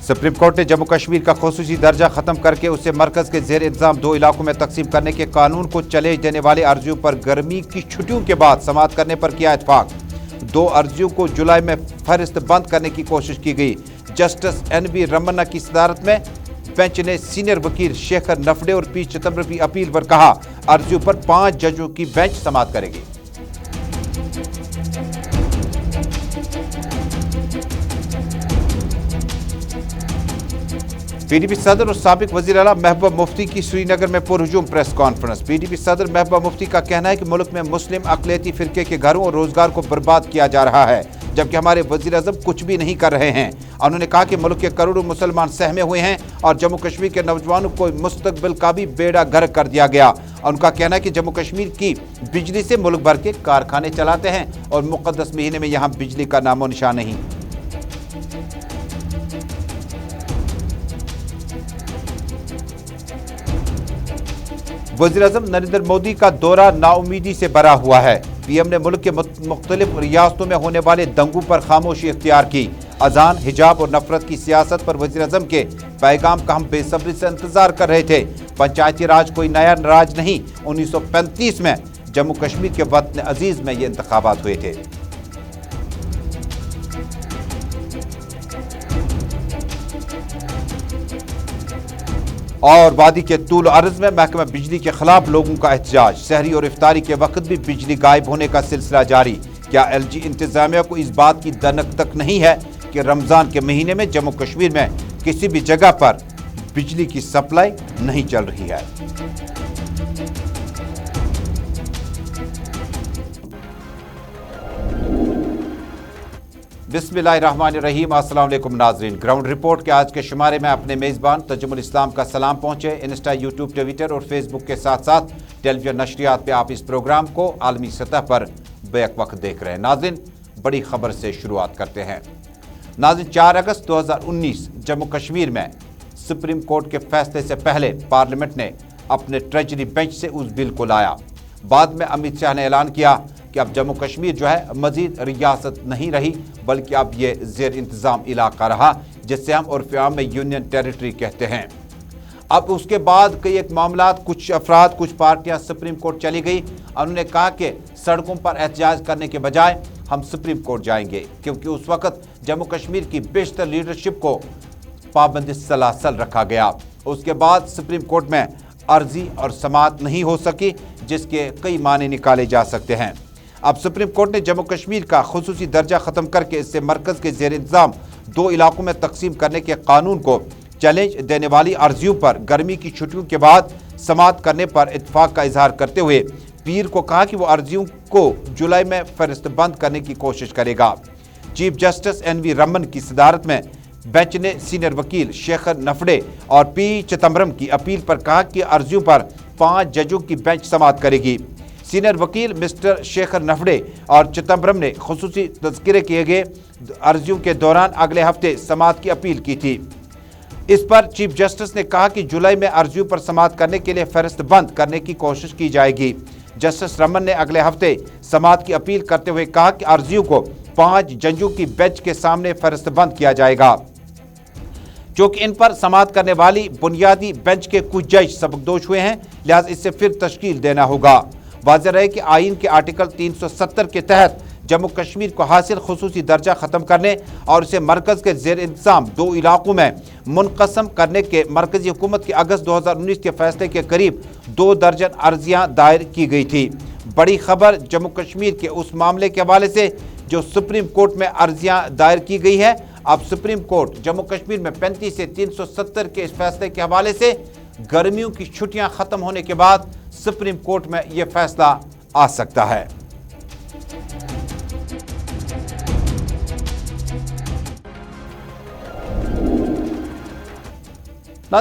Supreme court ने जम्मू कश्मीर का खुसूसी दर्जा खत्म करके उसे मरकज के जेर इंतजाम 2 इलाकों में तकसीम करने के कानून को चैलेंज देने वाली अर्जियों पर गर्मी की छुट्टियों के बाद समाअत करने पर किया इत्फाक। 2 अर्जियों को जुलाई में फहरिस्त बंद करने की कोशिश की गई। जस्टिस NV रमन्ना की सदारत में बेंच ने सीनियर वकील शेखर नफड़े और P चिदम्बरम की अपील पर कहा, अर्जियों पर 5 जजों की बेंच समाअत करेगी। PDP सदर और साबिक वजीर आला महबूबा मुफ्ती की श्रीनगर में पुरहुजूम प्रेस कॉन्फ्रेंस। PDP सदर महबूबा मुफ्ती का कहना है कि मुल्क में मुस्लिम अक़लियती फिरके के घरों और रोजगार को बर्बाद किया जा रहा है, जबकि हमारे वजीर आज़म कुछ भी नहीं कर रहे हैं। उन्होंने कहा कि मुल्क के करोड़ों मुसलमान सहमे हुए हैं और जम्मू कश्मीर के नौजवानों को मुस्तकबिल का भी बेड़ा गर्क कर दिया गया। उनका कहना है कि जम्मू कश्मीर की बिजली से मुल्क भर के कारखाने चलाते हैं और मुक़द्दस महीने में यहाँ बिजली का नामो निशान नहीं। वज़ीर-ए-आज़म नरेंद्र मोदी का दौरा नाउमीदी से भरा हुआ है। PM ने मुल्क के मुख्तलिफ रियासतों में होने वाले दंगों पर खामोशी इख्तियार की। अजान, हिजाब और नफरत की सियासत पर वज़ीर-ए-आज़म के पैगाम का हम बेसब्री से इंतजार कर रहे थे। पंचायती राज कोई नया राज नहीं, 1935 में जम्मू कश्मीर के वतन अजीज में ये इंतखाबात हुए थे। और वादी के तूल अर्ज में महकमा बिजली के खिलाफ लोगों का एहतजाज। सहरी और इफ्तारी के वक्त भी बिजली गायब होने का सिलसिला जारी। क्या LG इंतजामिया को इस बात की दनक तक नहीं है कि रमजान के महीने में जम्मू कश्मीर में किसी भी जगह पर बिजली की सप्लाई नहीं चल रही है? बिस्मिल्लाहिर्रहमानिर्रहीम। अस्सलाम वालेकुम नाज़रीन। ग्राउंड रिपोर्ट के आज के शुमारे में अपने मेज़बान तजुमुल इस्लाम का सलाम पहुंचे। इंस्टा, यूट्यूब, ट्विटर और फेसबुक के साथ साथ टेलीविजन नशरियात पे आप इस प्रोग्राम को आलमी सतह पर बेक वक्त देख रहे हैं। नाज़रीन, बड़ी खबर से शुरुआत करते हैं। नाज़रीन, 4 अगस्त 2019 जम्मू कश्मीर में सुप्रीम कोर्ट के फैसले से पहले पार्लियामेंट ने अपने ट्रेजरी बेंच से उस बिल को लाया। बाद में अमित शाह ने ऐलान किया कि अब जम्मू कश्मीर जो है मजीद रियासत नहीं रही, बल्कि अब ये जेर इंतज़ाम इलाका रहा, जिससे हम उर्फ़ आम में यूनियन टेरिटरी कहते हैं। अब उसके बाद कई एक मामलात, कुछ अफराद, कुछ पार्टियां सुप्रीम कोर्ट चली गई। उन्होंने कहा कि सड़कों पर एहतजाज करने के बजाय हम सुप्रीम कोर्ट जाएंगे, क्योंकि उस वक्त जम्मू कश्मीर की बेशतर लीडरशिप को पाबंदी सलासल रखा गया। उसके बाद सुप्रीम कोर्ट में अर्जी और समाअत नहीं हो सकी, जिसके कई माने निकाले जा सकते हैं। अब सुप्रीम कोर्ट ने जम्मू कश्मीर का खुसूसी दर्जा ख़त्म करके इससे मरकज़ के ज़ेर इंतज़ाम 2 इलाकों में तकसीम करने के कानून को चैलेंज देने वाली अर्जियों पर गर्मी की छुट्टियों के बाद समाअत करने पर इत्फाक का इजहार करते हुए पीर को कहा कि वो अर्जियों को जुलाई में फहरिस्त बंद करने की कोशिश करेगा। चीफ जस्टिस NV रमन्ना की सदारत में बेंच ने सीनियर वकील शेखर नफड़े और P चिदम्बरम की अपील पर कहा कि अर्जियों पर 5 जजों की बेंच समाअत करेगी। सीनियर वकील मिस्टर शेखर नफड़े और चिदम्बरम ने खुसूसी तज़किरे किए गए अर्जियों के दौरान अगले हफ्ते समाअत की अपील की थी। इस पर चीफ जस्टिस ने कहा कि जुलाई में अर्जियों पर समाअत करने के लिए फहरिस्त बंद करने की कोशिश की जाएगी। जस्टिस रमन ने अगले हफ्ते समाअत की अपील करते हुए कहा कि अर्जियों को 5 जजों की बेंच के सामने फहरिस्त बंद किया जाएगा। चूंकि इन पर समाअत करने वाली बुनियादी बेंच के कुछ जज सबकदोश हुए हैं, लिहाजा इससे फिर तश्कील देना होगा। वाज़ेह रहे कि आइन के आर्टिकल 370 के तहत जम्मू कश्मीर को हासिल खुसूसी दर्जा ख़त्म करने और इसे मरकज़ के ज़ेर इंतज़ाम 2 इलाकों में मुनक़सम करने के मरकज़ी हुकूमत के अगस्त 2019 के फैसले के करीब 2 दर्जन अर्जियाँ दायर की गई थी। बड़ी खबर जम्मू कश्मीर के उस मामले के हवाले से जो सुप्रीम कोर्ट में अर्जियाँ दायर की गई है। अब सुप्रीम कोर्ट जम्मू कश्मीर में 35 से 370 के इस फैसले के हवाले से गर्मियों की छुट्टियां ख़त्म होने के बाद सुप्रीम कोर्ट में यह फैसला आ सकता है।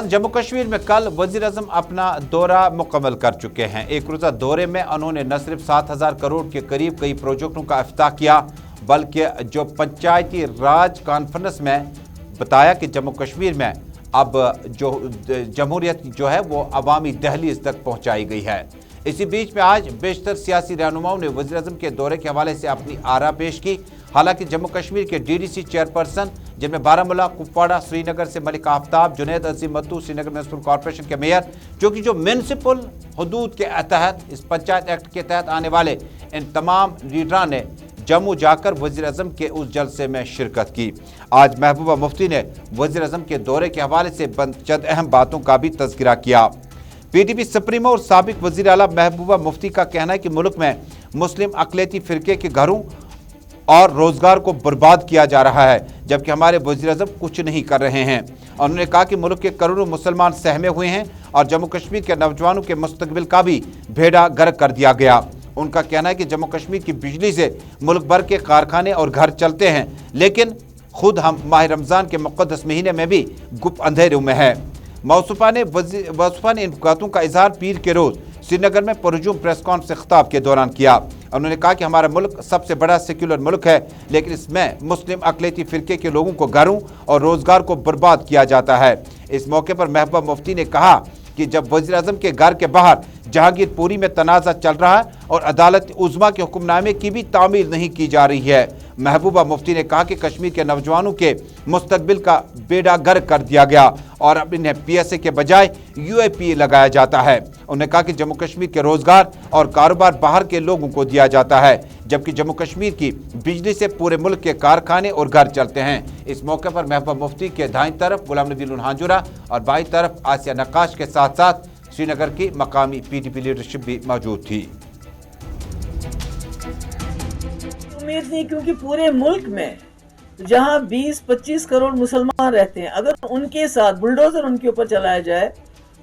जम्मू कश्मीर में कल वज़ीर-ए-आज़म अपना दौरा मुकम्मल कर चुके हैं। एक रोज़ा दौरे में उन्होंने न सिर्फ 7,000 करोड़ के करीब कई प्रोजेक्टों का इफ्तिताह किया, बल्कि जो पंचायती राज कॉन्फ्रेंस में बताया कि जम्मू कश्मीर में अब जो जमहूरियत जो है वो अवामी दहलीज तक पहुँचाई गई है। इसी बीच में आज बेशतर सियासी रहनुमाओं ने वज़ीर-ए-आज़म के दौरे के हवाले से अपनी आरा पेश की। हालांकि जम्मू कश्मीर के डीडीसी चेयरपर्सन, जिनमें बारामूला, कुपवाड़ा, श्रीनगर से मलिक आफ्ताब, जुनैद अजीम मत्तू, श्रीनगर म्युनिसिपल कॉर्पोरेशन के मेयर, जो म्युनिसिपल हदूद के तहत, इस पंचायत एक्ट के तहत आने वाले इन तमाम लीडरान ने जम्मू जाकर वज़ीर आज़म के उस जलसे में शिरकत की। आज महबूबा मुफ्ती ने वज़ीर आज़म के दौरे के हवाले से चंद अहम बातों का भी तज़किरा किया। पीडीपी सुप्रीमो और साबिक वज़ीर आला महबूबा मुफ्ती का कहना है कि मुल्क में मुस्लिम अक़लियती फ़िरके के घरों और रोज़गार को बर्बाद किया जा रहा है, जबकि हमारे वज़ीर आज़म कुछ नहीं कर रहे हैं। और उन्होंने कहा कि मुल्क के करोड़ों मुसलमान सहमे हुए हैं और जम्मू कश्मीर के नौजवानों के मुस्तकबिल का भी बेड़ा गर्क कर दिया गया। उनका कहना है कि जम्मू कश्मीर की बिजली से मुल्क भर के कारखाने और घर चलते हैं, लेकिन खुद हम माह रमज़ान के मुक़द्दस महीने में भी गुप अंधेरों में है। मौसूफा ने इन बातों का इजहार पीर के रोज़ श्रीनगर में पुरजूम प्रेस कॉन्फ्रेंस से खिताब के दौरान किया। उन्होंने कहा कि हमारा मुल्क सबसे बड़ा सेक्युलर मुल्क है, लेकिन इसमें मुस्लिम अक़लियती फ़िरके के लोगों को घरों और रोज़गार को बर्बाद किया जाता है। इस मौके पर महबूबा मुफ्ती ने कहा कि जब वज़ीर आज़म के घर के बाहर जहांगीरपुरी में तनाज़ा चल रहा है और अदालत उज़्मा के हुक्मनामे की भी तामील नहीं की जा रही है। महबूबा मुफ्ती ने कहा कि कश्मीर के नौजवानों के मुस्तकबिल का बेड़ा गर्क कर दिया गया और अब इन्हें PSA के बजाय UAP लगाया जाता है। उन्होंने कहा कि जम्मू कश्मीर के रोज़गार और कारोबार बाहर के लोगों को दिया जाता है, जबकि जम्मू कश्मीर की बिजली से पूरे मुल्क के कारखाने और घर चलते हैं। इस मौके पर महबूबा मुफ्ती के दाईं तरफ गुलाम नबी लुनहाजुरा और बाईं तरफ आसिया नक्काश के साथ साथ श्रीनगर की मकामी PDP लीडरशिप भी मौजूद थी। उम्मीद नहीं, क्योंकि पूरे मुल्क में जहां 20-25 करोड़ मुसलमान रहते हैं, अगर उनके साथ बुलडोजर उनके ऊपर चलाया जाए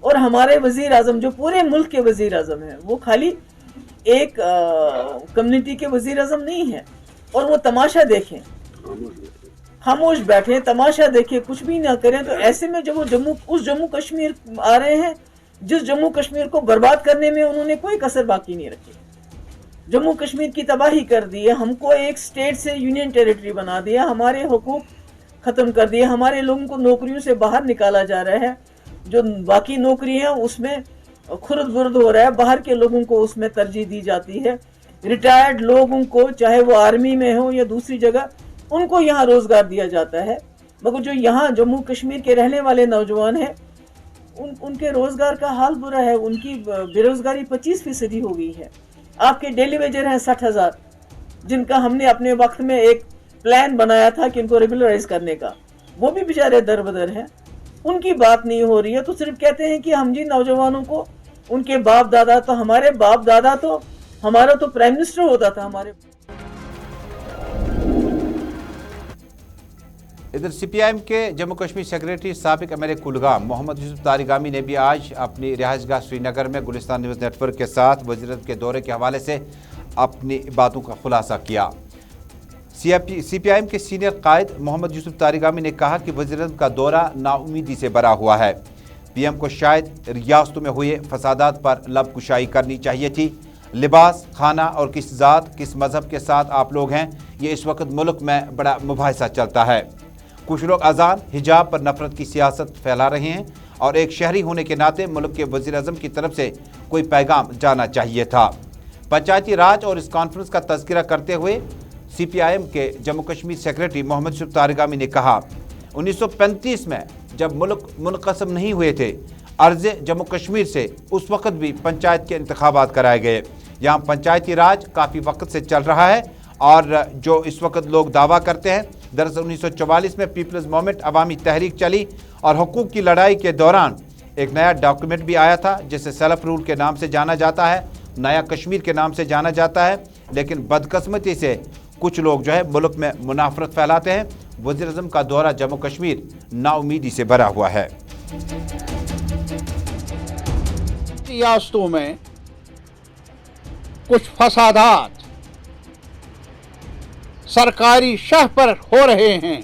और हमारे वजीर आजम जो पूरे मुल्क के वजीर आजम हैं, वो खाली एक कम्युनिटी के वजीर आजम नहीं है, और वो तमाशा देखें, खामोश बैठे, तमाशा देखें, कुछ भी ना करें, तो ऐसे में जब वो उस जम्मू कश्मीर आ रहे हैं जिस जम्मू कश्मीर को बर्बाद करने में उन्होंने कोई कसर बाकी नहीं रखी। जम्मू कश्मीर की तबाही कर दी है, हमको एक स्टेट से यूनियन टेरिटरी बना दिया, हमारे हुकूक ख़त्म कर दिए, हमारे लोगों को नौकरियों से बाहर निकाला जा रहा है, जो बाकी नौकरी हैं उसमें खुर्द बुर्द हो रहा है, बाहर के लोगों को उसमें तरजीह दी जाती है। रिटायर्ड लोगों को, चाहे वो आर्मी में हो या दूसरी जगह, उनको यहाँ रोज़गार दिया जाता है, मगर जो यहाँ जम्मू कश्मीर के रहने वाले नौजवान हैं उनके रोज़गार का हाल बुरा है। उनकी बेरोज़गारी 25% हो गई है। आपके डेली वेजर हैं 60,000, जिनका हमने अपने वक्त में एक प्लान बनाया था कि इनको रेगुलराइज करने का, वो भी बेचारे दर बदर हैं, उनकी बात नहीं हो रही है। तो सिर्फ कहते हैं कि हम जी नौजवानों को, उनके बाप दादा, तो हमारे बाप दादा तो, हमारा तो प्राइम मिनिस्टर होता था हमारे। इधर CPIM के जम्मू कश्मीर सेक्रेटरी साबिक MLA कुलगाम मोहम्मद यूसुफ तारिगामी ने भी आज अपनी रिहाइशगाह श्रीनगर में गुलिस्तान न्यूज़ नेटवर्क के साथ वज़ीर के दौरे के हवाले से अपनी बातों का खुलासा किया। CPIM के सीनियर कायद मोहम्मद यूसुफ तारिगामी ने कहा कि वज़ीर का दौरा नाउमीदी से भरा हुआ है। PM को शायद रियासतों में हुए फसादात पर लब कुशाई करनी चाहिए थी। लिबास, खाना और किस ज़ात, किस मज़हब के साथ आप लोग हैं, ये इस वक्त मुल्क में बड़ा मुबाहिसा चलता है। कुछ लोग अजान, हिजाब पर नफरत की सियासत फैला रहे हैं और एक शहरी होने के नाते मुल्क के वज़ीर आज़म की तरफ से कोई पैगाम जाना चाहिए था। पंचायती राज और इस कॉन्फ्रेंस का तज़किरा करते हुए CPIM के जम्मू कश्मीर सेक्रेटरी मोहम्मद यूसुफ तारिगामी ने कहा, 1935 में जब मुल्क मुनक़सम नहीं हुए थे अर्ज़े जम्मू कश्मीर से, उस वक्त भी पंचायत के इंतखाबात कराए गए। यहाँ पंचायती राज काफ़ी वक्त से चल रहा है और जो इस वक्त लोग दावा करते हैं, दरअसल 1944 में पीपल्स मूवमेंट अवामी तहरीक चली और हुकूक की लड़ाई के दौरान एक नया डॉक्यूमेंट भी आया था जिसे सेल्फ रूल के नाम से जाना जाता है, नया कश्मीर के नाम से जाना जाता है। लेकिन बदकिस्मती से कुछ लोग जो है मुल्क में मुनाफरत फैलाते हैं। वज़ीर आज़म का दौरा जम्मू कश्मीर नाउमीदी से भरा हुआ है। रियासतों में कुछ फसादात सरकारी शह पर हो रहे हैं,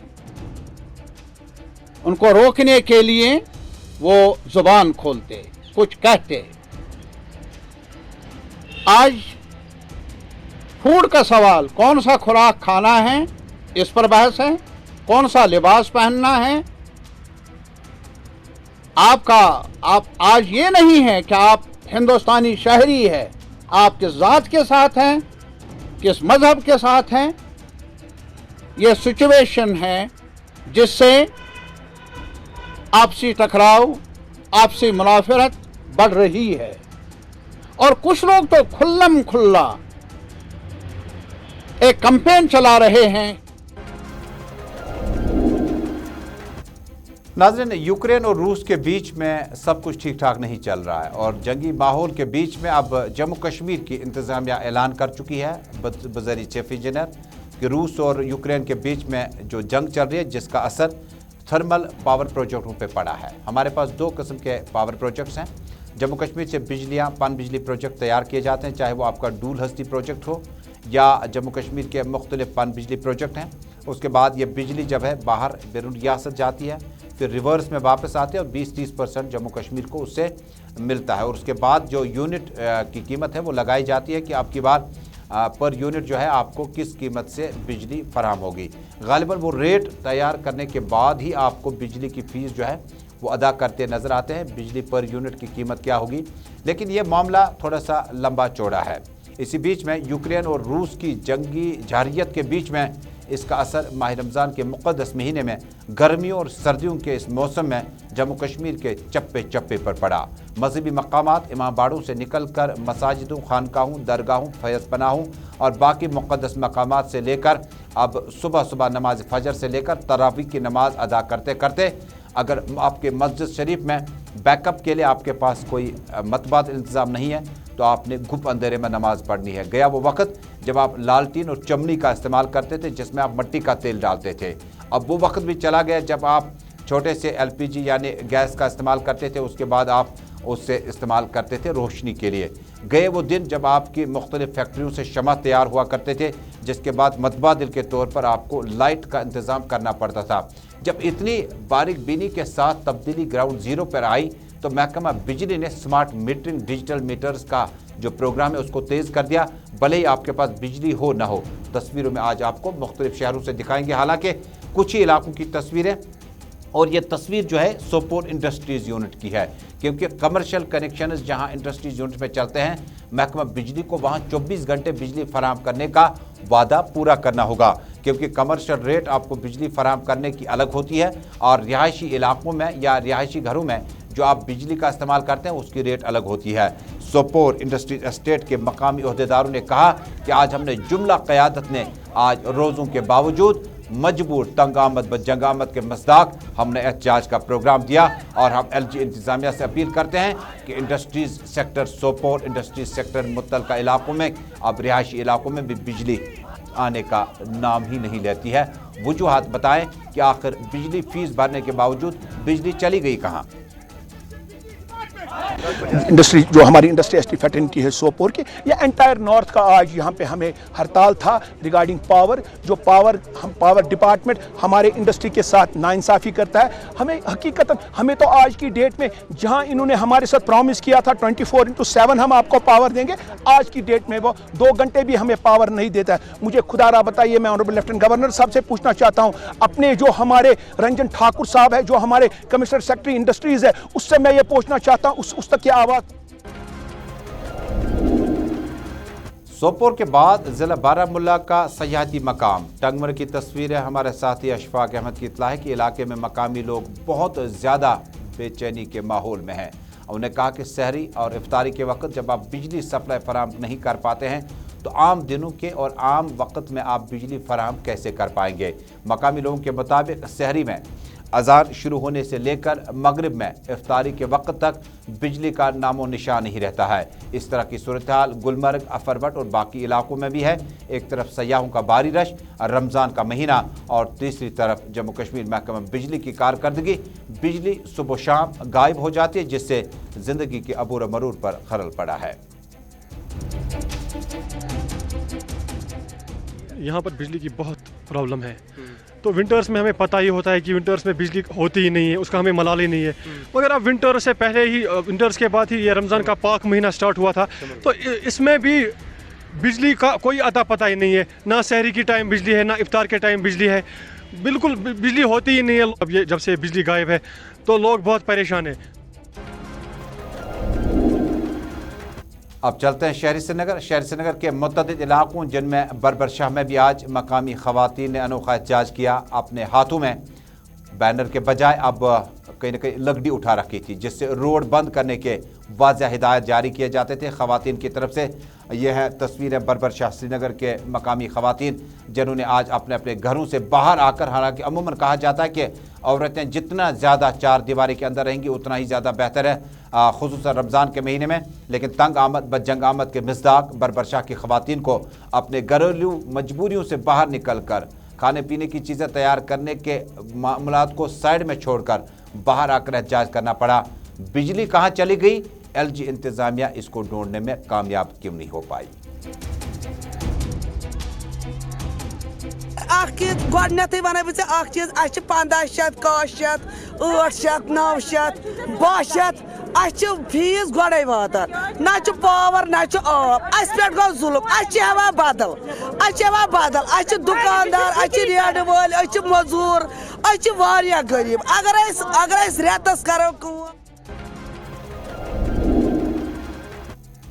उनको रोकने के लिए वो जुबान खोलते, कुछ कहते। आज फूड का सवाल, कौन सा खुराक खाना है, इस पर बहस है, कौन सा लिबास पहनना है। आप आज ये नहीं है कि आप हिंदुस्तानी शहरी है, आप किस जात के साथ हैं, किस मजहब के साथ हैं, ये सिचुएशन है जिससे आपसी टकराव, आपसी मुनाफरत बढ़ रही है और कुछ लोग तो खुल्लम खुल्ला एक कैंपेन चला रहे हैं। नाज़रीन, यूक्रेन और रूस के बीच में सब कुछ ठीक ठाक नहीं चल रहा है और जंगी माहौल के बीच में अब जम्मू कश्मीर की इंतज़ामिया ऐलान कर चुकी है बज़रिए चीफ इंजीनियर कि रूस और यूक्रेन के बीच में जो जंग चल रही है जिसका असर थर्मल पावर प्रोजेक्टों पे पड़ा है। हमारे पास दो किस्म के पावर प्रोजेक्ट्स हैं। जम्मू कश्मीर से पन बिजली प्रोजेक्ट तैयार किए जाते हैं, चाहे वो आपका डूल हस्ती प्रोजेक्ट हो या जम्मू कश्मीर के मुख्तलिफ पन बिजली प्रोजेक्ट हैं। उसके बाद ये बिजली जब है बाहर बैरून रियासत जाती है, फिर रिवर्स में वापस आते हैं और 20-30% जम्मू कश्मीर को उससे मिलता है और उसके बाद जो यूनिट की कीमत है वो लगाई जाती है कि आपकी बार पर यूनिट जो है आपको किस कीमत से बिजली फराहम होगी। गालिबन वो रेट तैयार करने के बाद ही आपको बिजली की फ़ीस जो है वो अदा करते नज़र आते हैं, बिजली पर यूनिट की कीमत क्या होगी। लेकिन ये मामला थोड़ा सा लंबा चौड़ा है। इसी बीच में यूक्रेन और रूस की जंगी जारियत के बीच में इसका असर माह रमज़ान के मुक़द्दस महीने में गर्मियों और सर्दियों के इस मौसम में जम्मू कश्मीर के चप्पे चप्पे पर पड़ा। मजहबी मकामात इमाम बाड़ों से निकल कर मसाजिदों, खानकाहों, दरगाहों, फैज़ पनाहों और बाकी मुक़द्दस मकामात से लेकर अब सुबह सुबह नमाज फजर से लेकर तरावी की नमाज अदा करते करते अगर आपके मस्जिद शरीफ में बैकअप के लिए आपके पास कोई मतबाद इंतज़ाम नहीं है तो आपने घुप अंधेरे में नमाज पढ़नी है। गया वो वक्त जब आप लालटीन और चमनी का इस्तेमाल करते थे जिसमें आप मिट्टी का तेल डालते थे। अब वो वक्त भी चला गया जब आप छोटे से LPG यानी गैस का इस्तेमाल करते थे, उसके बाद आप उससे इस्तेमाल करते थे रोशनी के लिए। गए वो दिन जब आपकी मुख्तलिफ फैक्ट्रियों से शमع तैयार हुआ करते थे जिसके बाद मतबादिल के तौर पर आपको लाइट का इंतज़ाम करना पड़ता था। जब इतनी बारीक बीनी के साथ तब्दीली ग्राउंड ज़ीरो पर आई तो महकमा बिजली ने स्मार्ट मीटरिंग डिजिटल मीटर्स का जो प्रोग्राम है उसको तेज़ कर दिया, भले ही आपके पास बिजली हो ना हो। तस्वीरों में आज आपको मुख्तलिफ शहरों से दिखाएंगे, हालांकि कुछ ही इलाकों की तस्वीरें और ये तस्वीर जो है सोपोर इंडस्ट्रीज़ यूनिट की है क्योंकि कमर्शियल कनेक्शन जहां इंडस्ट्रीज़ यूनिट में चलते हैं महकमा बिजली को वहां 24 घंटे बिजली फराहम करने का वादा पूरा करना होगा क्योंकि कमर्शियल रेट आपको बिजली फराहम करने की अलग होती है और रिहायशी इलाकों में या रिहायशी घरों में जो आप बिजली का इस्तेमाल करते हैं उसकी रेट अलग होती है। सोपोर इंडस्ट्रीज एस्टेट के मकामी अहदेदारों ने कहा कि आज हमने जुमला क़यादत ने आज रोज़ों के बावजूद मजबूर तंग आमद व जंग आमद के मज़दाक हमने एहतजाज का प्रोग्राम दिया और हम LG इंतज़ामिया से अपील करते हैं कि industries sector Sopore industries sector मुतल्लिका इलाकों में अब रिहायशी इलाकों में भी बिजली आने का नाम ही नहीं लेती है। वजूहात बताएं कि आखिर बिजली फ़ीस भरने के बावजूद बिजली चली गई कहाँ। इंडस्ट्री जो हमारी इंडस्ट्री एसटी फैटर्निटी है सोपोर के या एंटायर नॉर्थ का आज यहाँ पे हमें हड़ताल था रिगार्डिंग पावर। जो पावर डिपार्टमेंट हमारे इंडस्ट्री के साथ नाइंसाफ़ी करता है। हमें हकीकतन हमें तो आज की डेट में जहाँ इन्होंने हमारे साथ प्रॉमिस किया था 24/7 हम आपको पावर देंगे, आज की डेट में वो 2 घंटे भी हमें पावर नहीं देता है। मुझे खुदारा बताइए, मैं ऑनरेबल लेफ्टिनेंट गवर्नर साहब से पूछना चाहता हूँ, अपने जो हमारे रंजन ठाकुर साहब है जो हमारे कमिश्नर सेक्रेटरी इंडस्ट्रीज़ है उससे मैं ये पूछना चाहता हूँ उस तक क्या आवाज़। सोपोर के बाद ज़िला बारामुल्ला का सयाहती मकाम टंगमर की तस्वीर है। हमारे साथी अशफाक अहमद की इत्तला है कि इलाके में मकामी लोग बहुत ज़्यादा बेचैनी के माहौल में हैं। उन्होंने कहा कि सहरी और इफ्तारी के वक्त जब आप बिजली सप्लाई फराहम नहीं कर पाते हैं तो आम दिनों के और आम वक्त में आप बिजली फराहम कैसे कर पाएंगे। मकामी लोगों के मुताबिक सहरी में अज़ान शुरू होने से लेकर मगरिब में इफ्तारी के वक्त तक बिजली का नामो निशान नहीं रहता है। इस तरह की सूरत हाल गुलमर्ग, अफरवट और बाकी इलाकों में भी है। एक तरफ सयाहों का भारी रश, रमज़ान का महीना और तीसरी तरफ जम्मू कश्मीर महकमा बिजली की कारकर्दगी। बिजली सुबह शाम गायब हो जाती है जिससे ज़िंदगी के अबूर मरूर पर खलल पड़ा है। यहाँ पर बिजली की बहुत प्रॉब्लम है। तो विंटर्स में हमें पता ही होता है कि विंटर्स में बिजली होती ही नहीं है, उसका हमें मलाल ही नहीं है। मगर अब विंटर से पहले ही विंटर्स के बाद ही ये रमज़ान का पाक महीना स्टार्ट हुआ था तो इसमें भी बिजली का कोई अता पता ही नहीं है। ना सहरी की टाइम बिजली है, ना इफ्तार के टाइम बिजली है, बिल्कुल बिजली होती ही नहीं है। अब ये जब से बिजली गायब है तो लोग बहुत परेशान हैं। अब चलते हैं शहरी श्रीनगर के मुतअद्दिद इलाकों जिनमें बरबरशाह में भी आज मकामी खवातीन ने अनोखा एहतजाज किया। अपने हाथों में बैनर के बजाय अब कहीं ना कहीं लकड़ी उठा रखी थी, जिससे रोड बंद करने के वाज़ेह हिदायत जारी किए जाते थे खवातीन की तरफ से। यह है तस्वीरें बरबरशाह श्रीनगर के मकामी खवातीन जिन्होंने आज अपने अपने घरों से बाहर आकर, हालांकि अमूमन कहा जाता है कि औरतें जितना ज़्यादा चार दीवारी के अंदर रहेंगी उतना ही ज़्यादा बेहतर है, खुसूसन रमज़ान के महीने में। लेकिन तंग आमद बदजंग आमद के मिज़दाक बरबरशाह की खवातीन को अपने घरेलू मजबूरियों से बाहर निकल कर खाने पीने की चीज़ें तैयार करने के मामलात को साइड में छोड़कर बाहर आकर एहतजाज करना पड़ा। बिजली कहाँ चली गई, LG इंतज़ामिया इसको ढूंढने में कामयाब क्यों नहीं हो पाई। गोडनेथै वन बह 1500 100 800 900 1200 फीस गोड़े वातान ना पावर ना आब पे गो जुल्म हवा बदल दुकानदार रेड वाल मजूर गरीब अगर रेतस करो।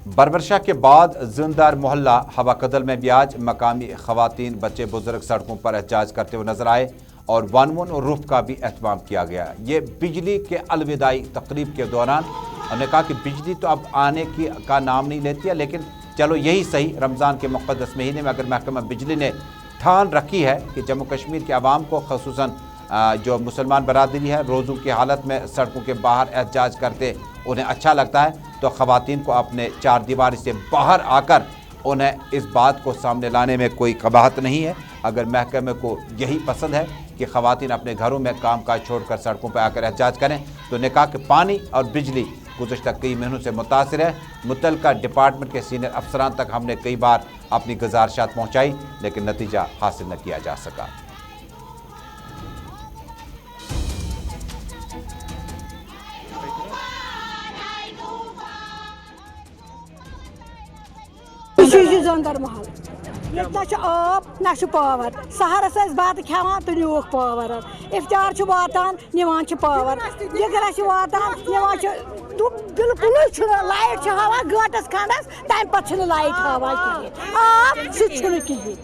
बरबरशाह के बाद जिंदार मोहल्ला हवा कदल में भी आज मकामी खवातीन बच्चे बुजुर्ग सड़कों पर एहतजाज करते हुए नजर आए और वानवन और रुफ का भी एहतमाम किया गया। ये बिजली के अलविदाई तकरीब के दौरान उन्होंने कहा कि बिजली तो अब आने का नाम नहीं लेती है, लेकिन चलो यही सही, रमज़ान के मुक़द्दस महीने में अगर महकमा बिजली ने ठान रखी है कि जम्मू कश्मीर के आवाम को, ख़ुसूसन जो मुसलमान बरादरी है, रोज़ों की हालत में सड़कों के बाहर एहतजाज करते उन्हें अच्छा लगता है, तो ख़वातीन को अपने चार दीवारी से बाहर आकर उन्हें इस बात को सामने लाने में कोई कबाहत नहीं है। अगर महकमे को यही पसंद है कि ख़वातीन अपने घरों में काम काज छोड़कर सड़कों पर आकर एहतजाज करें, तो उन्हें कहा कि पानी और बिजली गुज़श्ता कई महीनों से मुतासिर है। मुतल्लिका डिपार्टमेंट के सीनियर अफसरान तक हमने कई बार अपनी गुजारिशात पहुँचाई, लेकिन नतीजा हासिल न किया जा सका। जोंदर महल ना आब ना पावर सहरस बत खान तो न्यूक पावर इफ्तार वातान निवान पावर दिगर वातान निवान बिल्कुल लाइट हवा गटस खंडस तम पे लाइट हवा कहें आब सह कहें।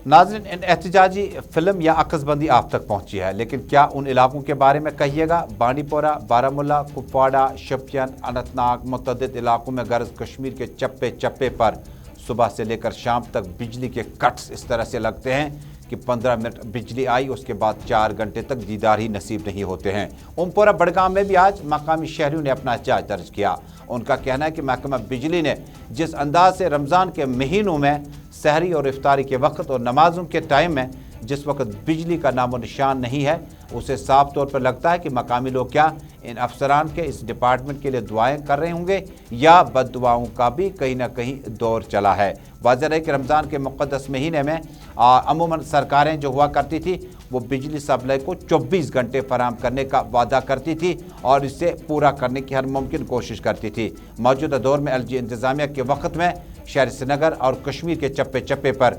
नाज़रीन, इन एहतजाजी फिल्म या अक्सबंदी आप तक पहुंची है, लेकिन क्या उन इलाकों के बारे में कहिएगा। बांडीपोरा, बारामूला, कुपवाड़ा, शोपियान, अनंतनाग मुतअद्दिद इलाकों में गर्ज कश्मीर के चप्पे चप्पे पर सुबह से लेकर शाम तक बिजली के कट्स इस तरह से लगते हैं कि 15 मिनट बिजली आई, उसके बाद 4 घंटे तक दीदार ही नसीब नहीं होते हैं। ओमपोरा बड़गाम में भी आज मकामी शहरियों ने अपना एहतजाज दर्ज किया। उनका कहना है कि महकमा बिजली ने जिस अंदाज से रमज़ान के महीनों में सहरी और इफ्तारी के वक्त और नमाजों के टाइम में जिस वक्त बिजली का नामो निशान नहीं है, उसे साफ तौर पर लगता है कि मकामी लोग क्या इन अफसरान के इस डिपार्टमेंट के लिए दुआएं कर रहे होंगे या बददुआओं का भी कहीं ना कहीं दौर चला है। वाज़ेह है कि रमज़ान के मुक़द्दस महीने में अमूमन सरकारें जो हुआ करती थी वो बिजली सप्लाई को 24 घंटे फराहम करने का वादा करती थी और इसे पूरा करने की हर मुमकिन कोशिश करती थी। मौजूदा दौर में LG इंतज़ामिया के वक्त में शहर श्रीनगर और कश्मीर के चप्पे चप्पे पर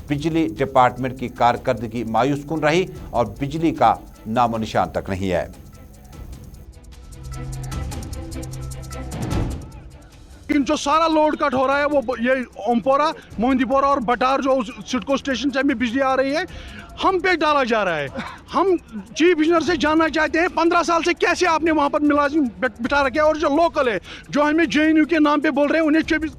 बिजली डिपार्टमेंट की कारकर्दगी मायूस कुन रही और बिजली का नामो निशान तक नहीं है। लेकिन जो सारा लोड कट हो रहा है वो ये ओमपोरा, मोहिंदीपोरा और बटार जो सिडको स्टेशन से हमें बिजली आ रही है, हम पे डाला जा रहा है। हम चीफ इंजीनियर से जानना चाहते हैं 15 साल से कैसे आपने वहां पर मुलाजिम बिठा रखे और जो लोकल है जो हमें JNU के नाम पे बोल रहे हैं उन्हें 24।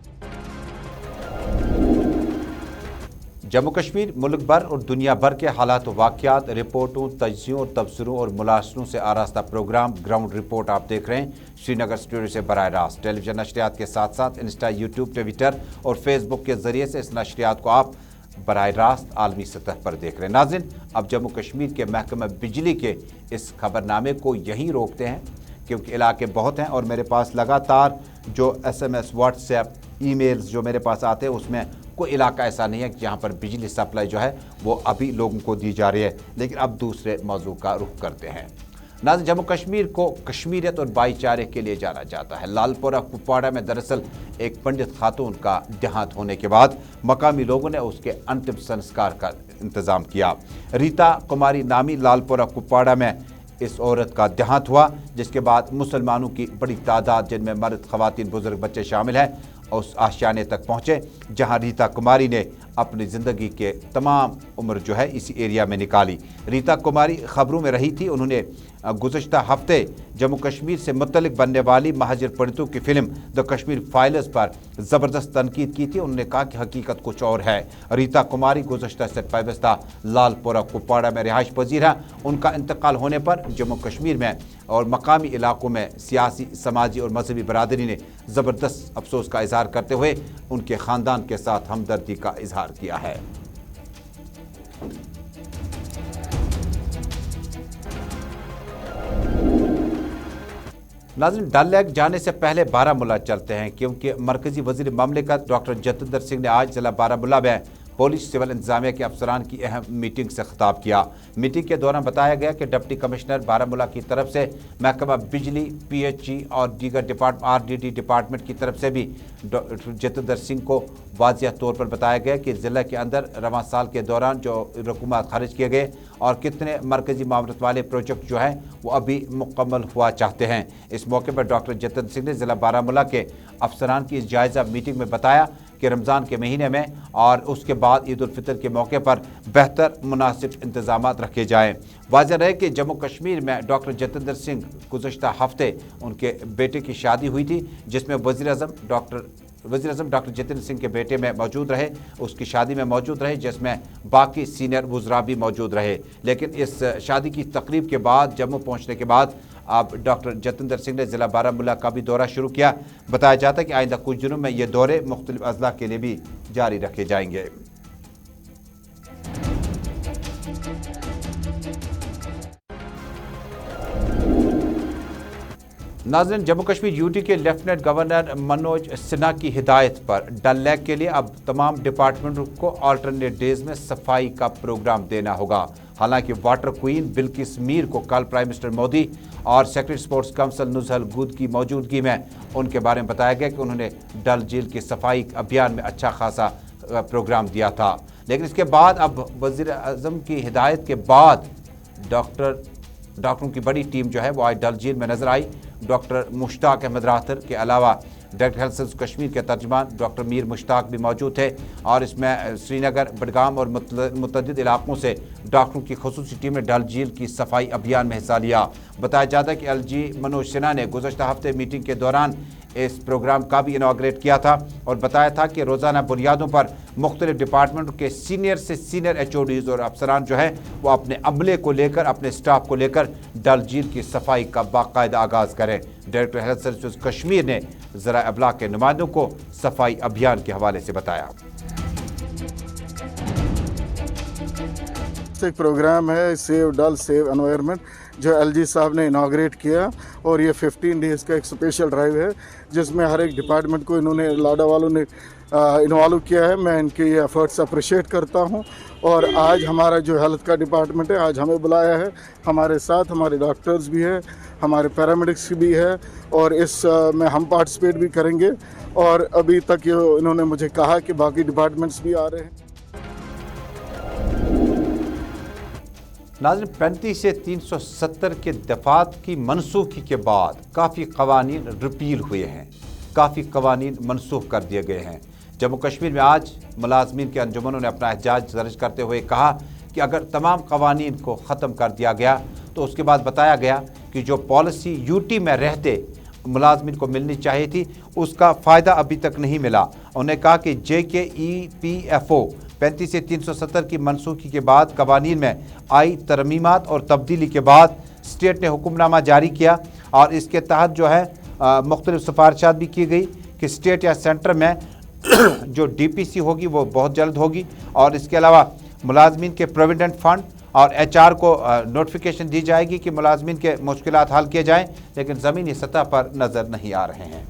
जम्मू कश्मीर, मुल्क भर और दुनिया भर के हालात वाक़यात, रिपोर्टों, तज्ज़ियों और तबसरों और मुलासरों से आरास्ता प्रोग्राम ग्राउंड रिपोर्ट आप देख रहे हैं श्रीनगर स्टूडियो से बराह रास्त। टेलीविजन नशरियात के साथ साथ इंस्टा, यूट्यूब, ट्विटर और फेसबुक के ज़रिए से इस नशरियात को आप बराह रास्त आलमी सतह पर देख रहे हैं। नाज़रीन, अब जम्मू कश्मीर के महकमा बिजली के इस खबरनामे को यहीं रोकते हैं क्योंकि इलाके बहुत हैं और मेरे पास लगातार जो SMS, व्हाट्सएप, ईमेल्स जो मेरे पास आते हैं उसमें कोई इलाका ऐसा नहीं है कि जहाँ पर बिजली सप्लाई जो है वो अभी लोगों को दी जा रही है। लेकिन अब दूसरे मौजू का रुख करते हैं। नाज़रीन, जम्मू कश्मीर को कश्मीरियत और भाईचारे के लिए जाना जाता है। लालपोरा कुपवाड़ा में दरअसल एक पंडित खातून का देहांत होने के बाद मकामी लोगों ने उसके अंतिम संस्कार का इंतज़ाम किया। रीता कुमारी नामी लालपोरा कुपवाड़ा में इस औरत का देहांत हुआ, जिसके बाद मुसलमानों की बड़ी तादाद जिनमें मर्द, ख़वातीन, बुजुर्ग, बच्चे शामिल हैं उस आशियाने तक पहुँचे जहाँ रीता कुमारी ने अपनी ज़िंदगी के तमाम उम्र जो है इसी एरिया में निकाली। रीता कुमारी ख़बरों में रही थी। उन्होंने गुज़श्ता हफ्ते जम्मू कश्मीर से मुतल्लिक बनने वाली महाजिर पीड़ितों की फिल्म द कश्मीर फाइल्स पर ज़बरदस्त तनकीद की थी। उन्होंने कहा कि हकीकत कुछ और है। रीता कुमारी गुज़श्ता से पाबस्ता लालपुरा कुपवाड़ा में रिहाइश पजीर है। उनका इंतकाल होने पर जम्मू कश्मीर में और मकामी इलाकों में सियासी, समाजी और मजहबी बरादरी ने ज़बरदस्त अफसोस का इजहार करते हुए उनके ख़ानदान के साथ हमदर्दी का इजहार किया है। नाज़रीन, डल लेक जाने से पहले बारामूला चलते हैं, क्योंकि मरकजी वज़ीर ममलिकत डॉक्टर जतिंदर सिंह ने आज जिला बारामूला में पुलिस सिविल इंतजामिया के अफसरान की अहम मीटिंग से खिताब किया। मीटिंग के दौरान बताया गया कि डिप्टी कमिश्नर बारामूला की तरफ से महकमा बिजली, PHE और दीगर RDD डिपार्टमेंट की तरफ से भी जतिंदर सिंह को वाज़िया तौर पर बताया गया कि ज़िले के अंदर रवां साल के दौरान जो रकूमात खारिज किए गए और कितने मरकजी मामलत वाले प्रोजेक्ट जो हैं वो अभी मुकम्मल हुआ चाहते हैं। इस मौके पर डॉक्टर जतिंदर सिंह ने ज़िला बारामूला के अफसरान की इस जायज़ा मीटिंग में बताया कि रमज़ान के महीने में और उसके बाद ईद उल फितर के मौके पर बेहतर मुनासिब इंतजाम रखे जाएँ। वाज़ेह रहे कि जम्मू कश्मीर में डॉक्टर जतिंदर सिंह गुज़श्ता हफ्ते उनके बेटे की शादी हुई थी, जिसमें वज़ीर आज़म डॉक्टर जतिंदर सिंह के बेटे में मौजूद रहे, उसकी शादी में मौजूद रहे, जिसमें बाकी सीनियर वुज़रा भी मौजूद रहे। लेकिन इस शादी की तकरीब के बाद जम्मू पहुँचने के बाद अब डॉक्टर जतिंदर सिंह ने ज़िला बारामूला का भी दौरा शुरू किया। बताया जाता है कि आइंदा कुछ दिनों में ये दौरे मुख्तलिफ अज़ला के लिए भी जारी रखे जाएंगे। नाज़रीन, जम्मू कश्मीर यूटी के लेफ्टिनेंट गवर्नर मनोज सिन्हा की हिदायत पर डल लेक के लिए अब तमाम डिपार्टमेंटों को अल्टरनेट डेज में सफाई का प्रोग्राम देना होगा। हालांकि वाटर क्वीन बिल्किस मीर को कल प्राइम मिनिस्टर मोदी और सेक्रेटरी स्पोर्ट्स काउंसिल नुज़हल गुद की मौजूदगी में उनके बारे में बताया गया कि उन्होंने डल झील की सफाई अभियान में अच्छा खासा प्रोग्राम दिया था। लेकिन इसके बाद अब वज़ीर आज़म की हिदायत के बाद डॉक्टरों की बड़ी टीम जो है वो आज डल झील में नजर आई। डॉक्टर मुश्ताक अहमद राहतर के अलावा डायरेक्टर हेल्थ सर्विस कश्मीर के तर्जमान डॉक्टर मीर मुश्ताक भी मौजूद थे और इसमें श्रीनगर, बडगाम और मुतअद्दिद इलाकों से डॉक्टरों की खुसूसी टीम ने डल झील की सफाई अभियान में हिस्सा लिया। बताया जाता है कि LG मनोज सिन्हा ने गुज़श्ता हफ्ते मीटिंग के दौरान इस प्रोग्राम का भी इनॉग्रेट किया था और बताया था कि रोज़ाना बुनियादों पर मुख्तलिफ डिपार्टमेंटों के सीनियर से सीनियर HODs और अफसरान जो है वो अपने अमले को लेकर, अपने स्टाफ को लेकर डल झील की सफाई का बाकायदा आगाज़ करें। डायरेक्टर हेल्थ सर्विस कश्मीर ने ज़रा अबलाग के नुमाइंदों को सफाई अभियान के हवाले से बताया। एक प्रोग्राम है सेव डल सेव एनवायरनमेंट जो LG साहब ने इनाग्रेट किया और ये 15 डेज़ का एक स्पेशल ड्राइव है जिसमें हर एक डिपार्टमेंट को इन्होंने लाडा वालों ने इन्वॉल्व किया है। मैं इनके ये एफर्ट्स अप्रिशिएट करता हूँ। और आज हमारा जो हेल्थ का डिपार्टमेंट है आज हमें बुलाया है, हमारे साथ हमारे डॉक्टर्स भी हैं, हमारे पैरामेडिक्स भी है और इस में हम पार्टिसिपेट भी करेंगे। और अभी तक ये इन्होंने मुझे कहा कि बाकी डिपार्टमेंट्स भी आ रहे हैं। नाज़रीन, 35 से 370 के दफ़ात की मनसूखी के बाद काफ़ी कवानीन रिपील हुए हैं, काफ़ी कवानीन मनसूख कर दिए गए हैं। जम्मू कश्मीर में आज मुलाजमीन के अंजुमनों ने अपना एहतजाज दर्ज करते हुए कहा कि अगर तमाम कवानीन को ख़त्म कर दिया गया तो उसके बाद बताया गया कि जो पॉलिसी यूटी में रहते मुलाजमीन को मिलनी चाहिए थी उसका फ़ायदा अभी तक नहीं मिला। उन्होंने कहा कि JKEPFO 35 से 370 की मनसूखी के बाद कवानीन में आई तरमीमात और तब्दीली के बाद स्टेट ने हुक्मनामा जारी किया और इसके तहत जो है मुख्तलिफ सिफारिशात भी की गई कि स्टेट या सेंटर में जो DPC होगी वो बहुत जल्द होगी और इसके अलावा मुलाजमीन के प्रोविडेंट फंड और HR को नोटिफिकेशन दी जाएगी कि मुलाजमीन के मुश्किलात हल किए जाएँ, लेकिन ज़मीनी सतह पर नज़र नहीं आ रहे हैं।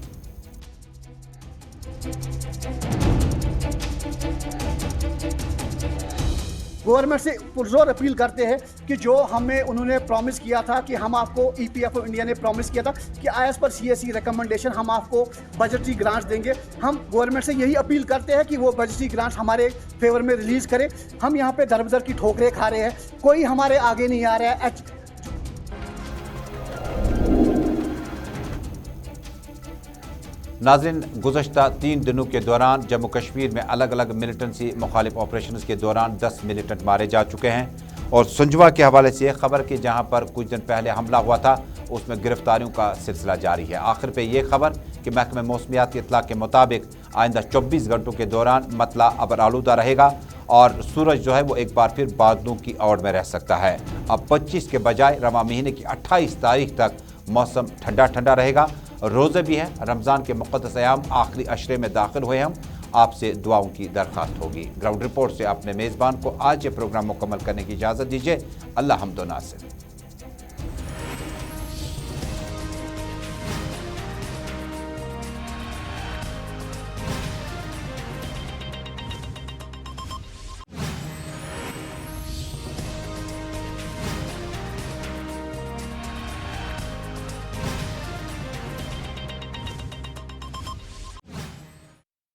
गवर्नमेंट से पुरजोर अपील करते हैं कि जो हमें उन्होंने प्रॉमिस किया था कि हम आपको EPFO इंडिया ने प्रॉमिस किया था कि एज पर CSE रिकमेंडेशन हम आपको बजटरी ग्रांट्स देंगे। हम गवर्नमेंट से यही अपील करते हैं कि वो बजटरी ग्रांट्स हमारे फेवर में रिलीज़ करें। हम यहाँ पे दर बदर की ठोकरें खा रहे हैं, कोई हमारे आगे नहीं आ रहा है। नाज़रीन, गुज़श्ता 3 दिनों के दौरान जम्मू कश्मीर में अलग अलग मिलिटेंसी मुखालिफ ऑपरेशन के दौरान 10 मिलिटेंट मारे जा चुके हैं। और सुंजवा के हवाले से एक खबर कि जहां पर कुछ दिन पहले हमला हुआ था उसमें गिरफ्तारियों का सिलसिला जारी है। आखिर पे ये खबर कि महकमे मौसमियात की इत्तला के मुताबिक आइंदा 24 घंटों के दौरान मतला अबर आलूदा रहेगा और सूरज जो है वो एक बार फिर बादलों की औड़ में रह सकता है। अब 25 के बजाय रवा महीने की 28 तारीख तक मौसम ठंडा ठंडा रहेगा। रोज़े भी हैं, रमज़ान के मुक़द्दस अयाम आखिरी अशरे में दाखिल हुए। हम आपसे दुआओं की दरख्वास्त होगी। ग्राउंड रिपोर्ट से अपने मेज़बान को आज ये प्रोग्राम मुकम्मल करने की इजाज़त दीजिए। अल्लाह हम्दो नासिर।